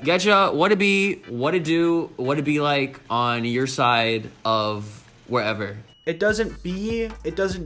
Getcha, what it be like on your side of wherever? It doesn't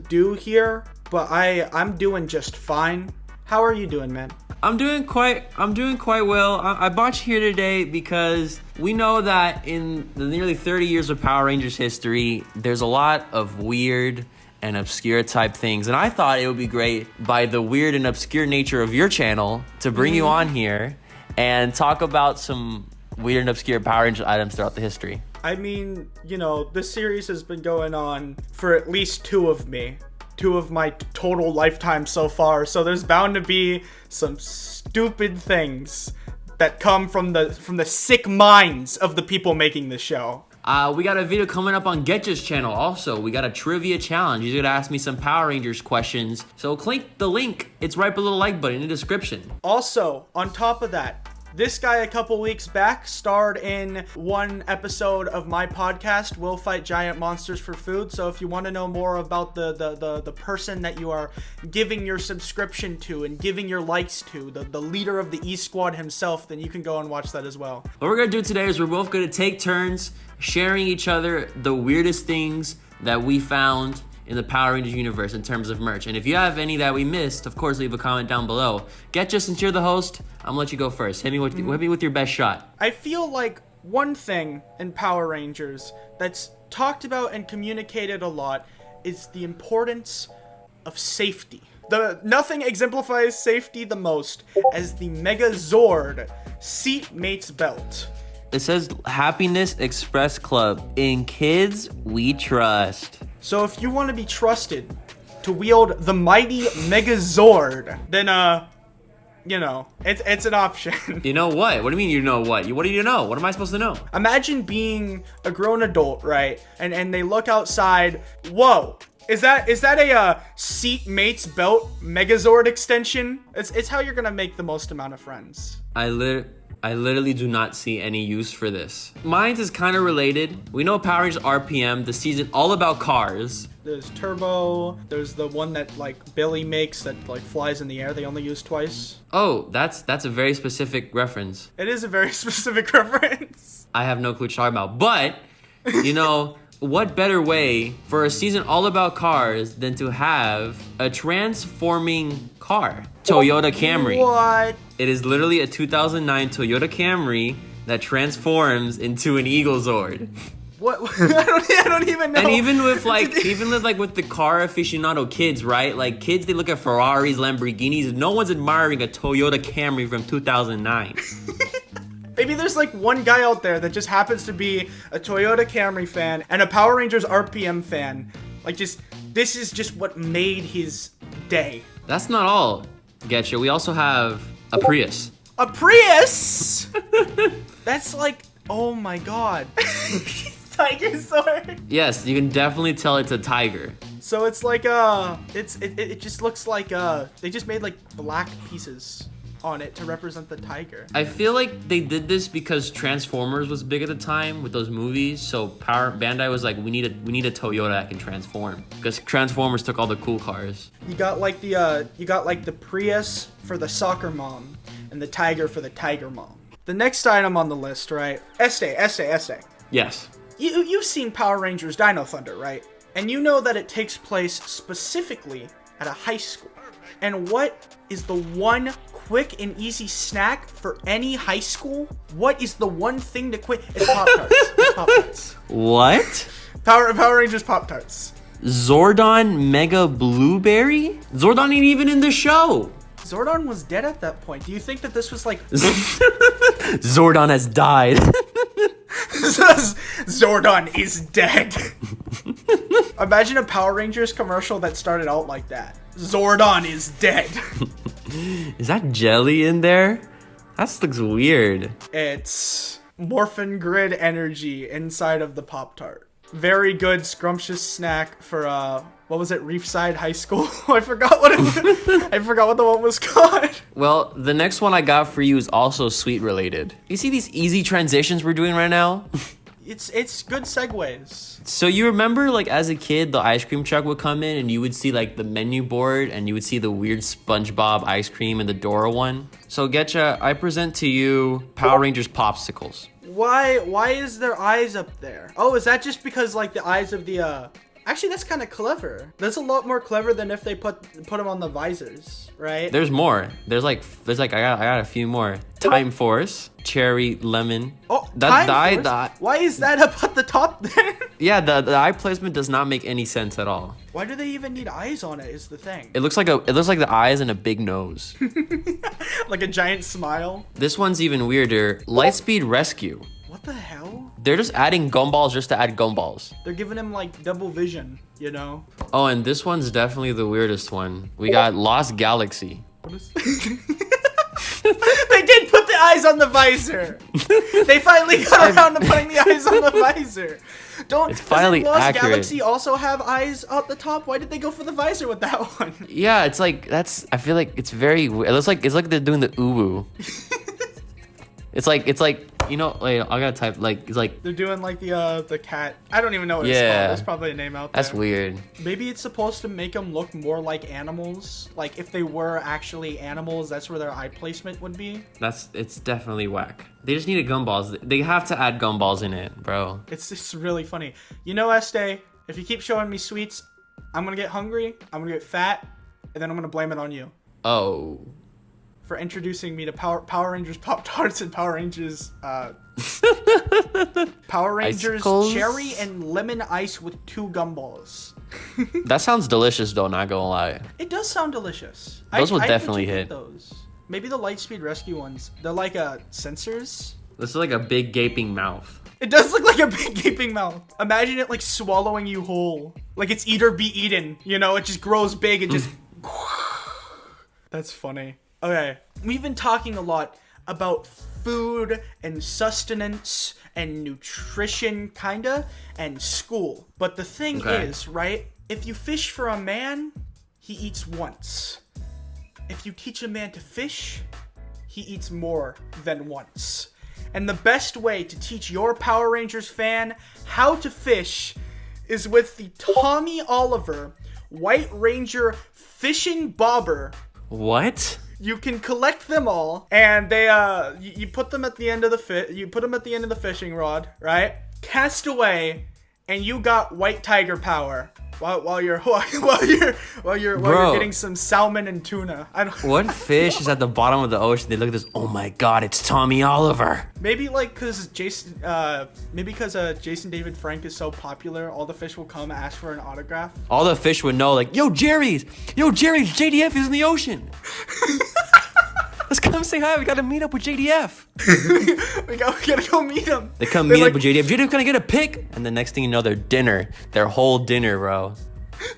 do here, but I'm doing just fine. How are you doing, man? I'm doing quite well. I bought you here today because we know that in the nearly 30 years of Power Rangers history, there's a lot of weird and obscure type things. And I thought it would be great, by the weird and obscure nature of your channel, to bring you on here and talk about some weird and obscure Power Rangers items throughout the history. I mean, this series has been going on for at least two of my total lifetime so far. So there's bound to be some stupid things that come from the sick minds of the people making the show. We got a video coming up on Getcha's channel. Also, we got a trivia challenge. He's gonna ask me some Power Rangers questions. So click the link. It's right below the like button in the description. Also, on top of that, this guy a couple weeks back starred in one episode of my podcast, We'll Fight Giant Monsters for Food. So if you want to know more about the person that you are giving your subscription to and giving your likes to, the leader of the E Squad himself, then you can go and watch that as well. What we're gonna do today is we're both gonna take turns sharing each other the weirdest things that we found in the Power Rangers universe in terms of merch. And if you have any that we missed, of course, leave a comment down below. Getcha, since you're the host, I'm gonna let you go first. Hit me with your best shot. I feel like one thing in Power Rangers that's talked about and communicated a lot is the importance of safety. Nothing exemplifies safety the most as the Megazord seatmates belt. It says Happiness Express Club. In kids, we trust. So if you want to be trusted to wield the mighty Megazord, then it's an option. You know what? What do you mean you know what? What do you know? What am I supposed to know? Imagine being a grown adult, right? And they look outside. Whoa. Is that a seatmates belt Megazord extension? It's how you're gonna make the most amount of friends. I literally do not see any use for this. Mine is kind of related. We know Power Rangers RPM, the season all about cars. There's Turbo. There's the one that like Billy makes that like flies in the air. They only use twice. Oh, that's a very specific reference. It is a very specific reference. I have no clue what you're talking about. But, what better way for a season all about cars than to have a transforming car? Toyota Camry. What? It is literally a 2009 Toyota Camry that transforms into an Eagle Zord. What? I don't even know. And even with with the car aficionado kids, right? Like kids, they look at Ferraris, Lamborghinis. No one's admiring a Toyota Camry from 2009. Maybe there's like one guy out there that just happens to be a Toyota Camry fan and a Power Rangers RPM fan. Like this is just what made his day. That's not all, Getcha. We also have a Prius. A Prius? That's like, oh my god. Tiger sword. Yes, you can definitely tell it's a tiger. So it's like it just looks like they just made like black pieces on it to represent the tiger. I feel like they did this because Transformers was big at the time with those movies. So Bandai was like, we need a Toyota that can transform, because Transformers took all the cool cars. You got like the Prius for the soccer mom and the tiger for the tiger mom. The next item on the list, right? Este. Yes. You've seen Power Rangers Dino Thunder, right? And you know that it takes place specifically at a high school. And what is the one quick and easy snack for any high school? What is the one thing to quit? It's Pop-Tarts. It's Pop-Tarts. What? Power Rangers Pop-Tarts. Zordon Mega Blueberry? Zordon ain't even in the show. Zordon was dead at that point. Do you think that this was like... Zordon has died. Zordon is dead. Imagine a Power Rangers commercial that started out like that. Zordon is dead. Is that jelly in there? That looks weird. It's Morphin grid energy inside of the Pop-Tart. Very good scrumptious snack for what was it, Reefside High School? I forgot what the one was called. Well, the next one I got for you is also sweet related. You see these easy transitions we're doing right now? It's good segues. So you remember, like, as a kid, the ice cream truck would come in and you would see, like, the menu board and you would see the weird SpongeBob ice cream and the Dora one. So, Getcha, I present to you Power Rangers Popsicles. Why is their eyes up there? Oh, is that just because, like, the eyes of the, Actually, that's kind of clever. That's a lot more clever than if they put them on the visors, right? There's more. There's like I got a few more. Time Force, Cherry, Lemon. Oh, Time Force? Why is that up at the top there? Yeah, the eye placement does not make any sense at all. Why do they even need eyes on it? Is the thing. It looks like the eyes and a big nose. Like a giant smile. This one's even weirder. Lightspeed Rescue. What the hell? They're just adding gumballs just to add gumballs. They're giving him like double vision, you know? Oh, and this one's definitely the weirdest one. We got Lost Galaxy. What is... They did put the eyes on the visor. They finally got around to putting the eyes on the visor. It's finally doesn't Lost accurate. Galaxy also have eyes at the top? Why did they go for the visor with that one? Yeah, it's like I feel like it's very. It looks like they're doing the uwu. It's like you know. Wait, I gotta type it's like. They're doing like the cat. I don't even know what it's called. There's probably a name out there. That's weird. Maybe it's supposed to make them look more like animals. Like if they were actually animals, that's where their eye placement would be. It's definitely whack. They just needed gumballs. They have to add gumballs in it, bro. It's just really funny. You know, Este, if you keep showing me sweets, I'm gonna get hungry. I'm gonna get fat, and then I'm gonna blame it on you. Oh. For introducing me to Power Rangers Pop-Tarts and Power Rangers Power Rangers Icicles? Cherry and Lemon Ice with 2 gumballs. That sounds delicious though, not gonna lie. It does sound delicious. Those will I'd definitely legit hit. get those. Maybe the Lightspeed Rescue ones. They're like sensors. This is like a big gaping mouth. It does look like a big gaping mouth. Imagine it like swallowing you whole. Like it's eat or be eaten. You know, it just grows big and just... That's funny. Okay, we've been talking a lot about food and sustenance and nutrition, kinda, and school. But the thing is, right, if you fish for a man, he eats once. If you teach a man to fish, he eats more than once. And the best way to teach your Power Rangers fan how to fish is with the Tommy Oliver White Ranger Fishing Bobber. What? You can collect them all, and they you put them at the end of the fishing rod, right? Cast away, and you got white tiger power while you're getting some salmon and tuna. What fish is at the bottom of the ocean? They look at this. Oh my God! It's Tommy Oliver. Maybe because Jason David Frank is so popular, all the fish will come ask for an autograph. All the fish would know, like, yo, Jerry's, JDF is in the ocean. Let's come say hi. We gotta meet up with JDF. we gotta go meet him. They come meet up with JDF. JDF, can I get a pic? And the next thing you know, their whole dinner, bro.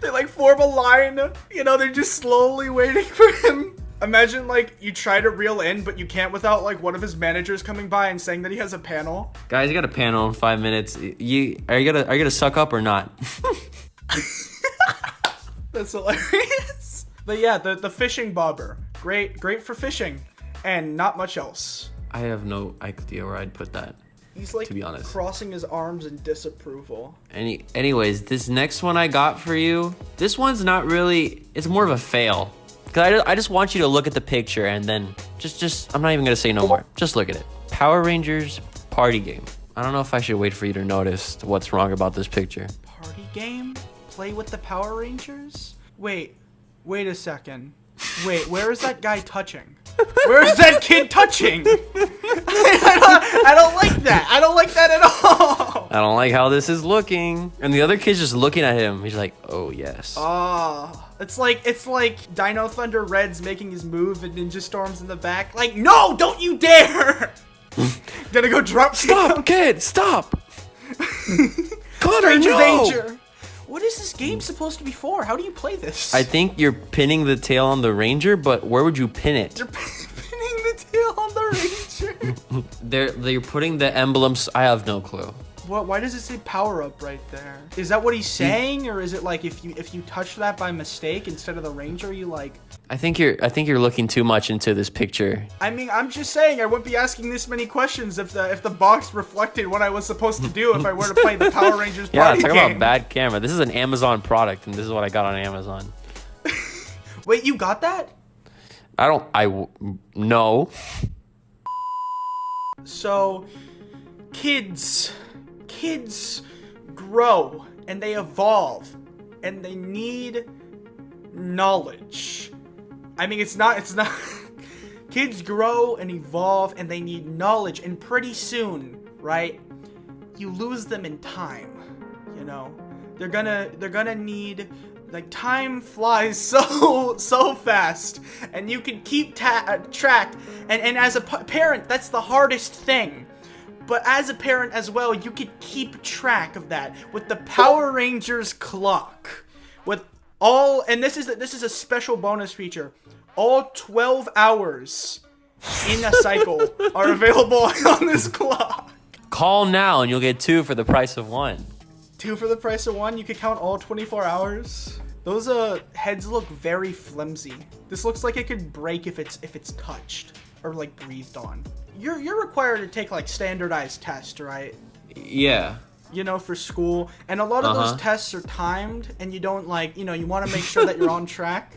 They like form a line. You know, they're just slowly waiting for him. Imagine like you try to reel in, but you can't without like one of his managers coming by and saying that he has a panel. Guys, you got a panel in 5 minutes. Are you gonna suck up or not? That's hilarious. But yeah, the fishing bobber. Great for fishing, and not much else. I have no idea where I'd put that. He's like, to be honest, crossing his arms in disapproval. Anyways, this next one I got for you, this one's not really, it's more of a fail. Cause I just want you to look at the picture and then just I'm not even gonna say no more. Just look at it. Power Rangers party game. I don't know if I should wait for you to notice what's wrong about this picture. Party game? Play with the Power Rangers? Wait a second. Wait, where is that guy touching? Where is that kid touching? I don't like that. I don't like that at all. I don't like how this is looking. And the other kid's just looking at him. He's like, oh yes. Oh, it's like Dino Thunder Red's making his move and Ninja Storm's in the back. Like, no, don't you dare! Gonna go drop. Stop, kid, stop. Connor, Ranger no. danger. What is this game supposed to be for? How do you play this? I think you're pinning the tail on the Ranger, but where would you pin it? You're pinning the tail on the Ranger. They're putting the emblems. I have no clue. Why does it say power up right there? Is that what he's saying, or is it like if you touch that by mistake instead of the ranger, you like? I think you're looking too much into this picture. I mean, I'm just saying I wouldn't be asking this many questions if the box reflected what I was supposed to do if I were to play the Power Rangers party talk game. about bad camera. This is an Amazon product, and this is what I got on Amazon. Wait, you got that? No. So, kids grow and they evolve and they need knowledge. I mean, it's not kids grow and evolve and they need knowledge, and pretty soon, right, you lose them in time, you know? They're gonna need, like, time flies so fast, and you can keep track, and as a parent, that's the hardest thing. But as a parent as well, you can keep track of that with the Power Rangers clock. With all, and this is a special bonus feature. All 12 hours in a cycle are available on this clock. Call now and you'll get 2 for the price of 1. 2 for the price of 1. You could count all 24 hours. Those heads look very flimsy. This looks like it could break if it's touched or like breathed on. You're required to take like standardized tests, right? Yeah. You know, for school, and a lot of those tests are timed, and you don't like, you know, you want to make sure that you're on track.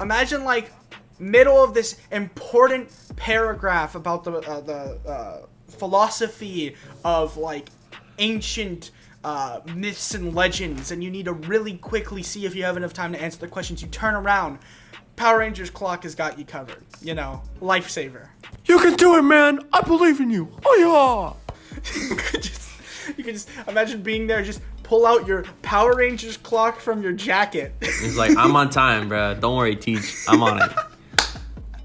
Imagine like middle of this important paragraph about the philosophy of like ancient myths and legends, and you need to really quickly see if you have enough time to answer the questions. You turn around, Power Rangers clock has got you covered. You know, lifesaver. You can do it, man. I believe in you. Oh yeah. You can just imagine being there. Just pull out your Power Rangers clock from your jacket. He's like, I'm on time, bro. Don't worry, Teach. I'm on it.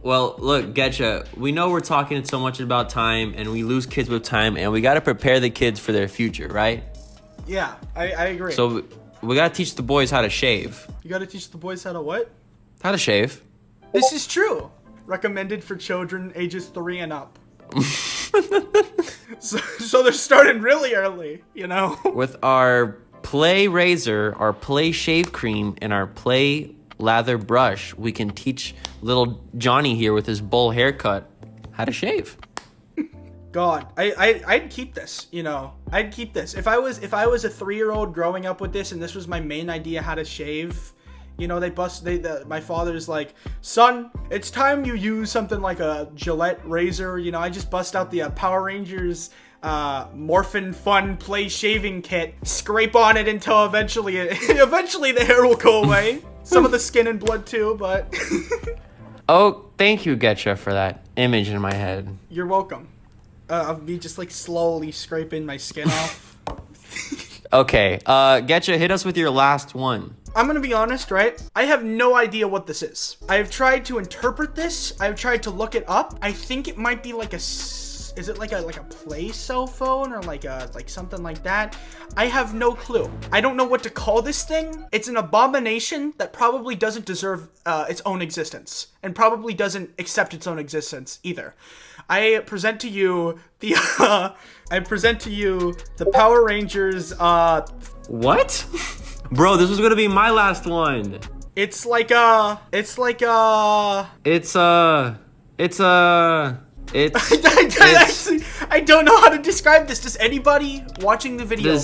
Well, look, Getcha, we know we're talking so much about time, and we lose kids with time, and we got to prepare the kids for their future, right? Yeah, I agree. So we got to teach the boys how to shave. You got to teach the boys how to what? How to shave. This is true. Recommended for children ages 3 and up. So they're starting really early, you know? With our Play razor, our Play shave cream, and our Play lather brush, we can teach little Johnny here with his bull haircut how to shave. God, I'd keep this, you know. I'd keep this. If I was a 3-year-old growing up with this and this was my main idea how to shave, you know, my father's like, son, it's time you use something like a Gillette razor. You know, I just bust out the Power Rangers Morphin Fun Play shaving kit, scrape on it until eventually the hair will go away. Some of the skin and blood too, but. Oh, thank you, Getcha, for that image in my head. You're welcome. Of me just like slowly scraping my skin off. Okay, Getcha, hit us with your last one. I'm gonna be honest, right? I have no idea what this is. I've tried to interpret this. I've tried to look it up. I think it might be like is it like a play cell phone or like something like that? I have no clue. I don't know what to call this thing. It's an abomination that probably doesn't deserve its own existence and probably doesn't accept its own existence either. I present to you the Power Rangers What? Bro, this was gonna be my last one. It's I don't know how to describe this. Does anybody watching the video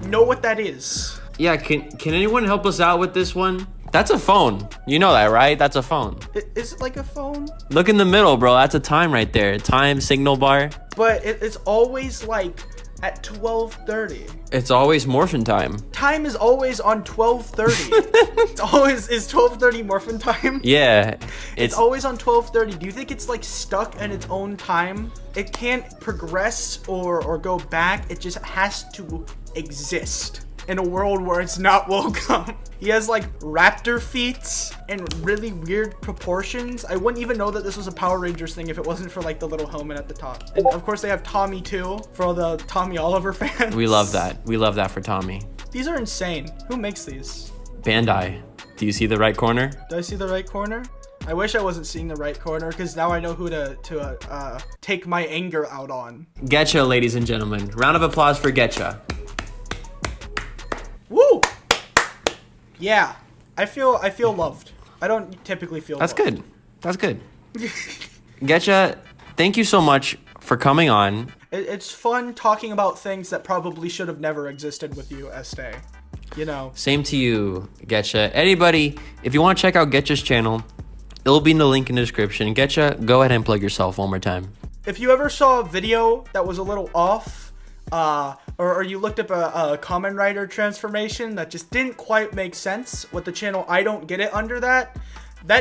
know what that is? Yeah, can anyone help us out with this one? That's a phone. You know that, right? That's a phone. Is it like a phone? Look in the middle, bro. That's a time right there. Time signal bar. But it's always like at 12:30. It's always Morphin time. Time is always on 12:30. It's always is 12:30 Morphin time. Yeah, it's always on 12:30. Do you think it's like stuck in its own time? It can't progress or go back. It just has to exist in a world where it's not welcome. He has like raptor feet and really weird proportions. I wouldn't even know that this was a Power Rangers thing if it wasn't for like the little helmet at the top. And of course they have Tommy too, for all the Tommy Oliver fans. We love that. We love that for Tommy. These are insane. Who makes these? Bandai. Do you see the right corner? Do I see the right corner? I wish I wasn't seeing the right corner, because now I know who to take my anger out on. Getcha, ladies and gentlemen. Round of applause for Getcha. Woo! Yeah, I feel loved. I don't typically feel That's loved. good. That's good. Getcha, thank you so much for coming on. It's fun talking about things that probably should have never existed with you, Este. You know. Same to you, Getcha. Anybody, if you want to check out Getcha's channel, it'll be in the link in the description. Getcha, go ahead and plug yourself one more time. If you ever saw a video that was a little off, or you looked up a Kamen Rider transformation that just didn't quite make sense with the channel I Don't Get It under that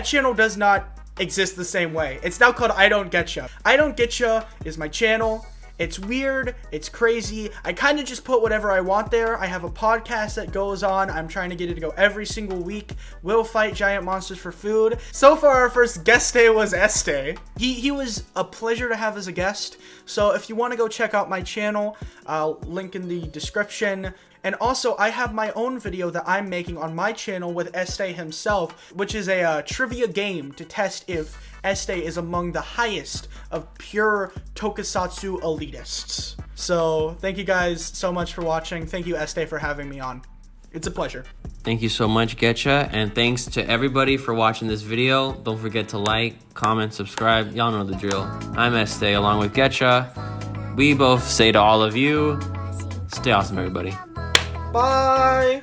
channel does not exist the same way. It's now called I Don't Getcha. I Don't Getcha is my channel. It's weird, it's crazy. I kind of just put whatever I want there. I have a podcast that goes on. I'm trying to get it to go every single week. We'll fight giant monsters for food. So far, our first guest day was Este. He was a pleasure to have as a guest. So if you want to go check out my channel, I'll link in the description. And also, I have my own video that I'm making on my channel with Este himself, which is a trivia game to test if Este is among the highest of pure Tokusatsu elitists. So, thank you guys so much for watching. Thank you, Este, for having me on. It's a pleasure. Thank you so much, Getcha, and thanks to everybody for watching this video. Don't forget to like, comment, subscribe. Y'all know the drill. I'm Este, along with Getcha. We both say to all of you, stay awesome, everybody. Bye!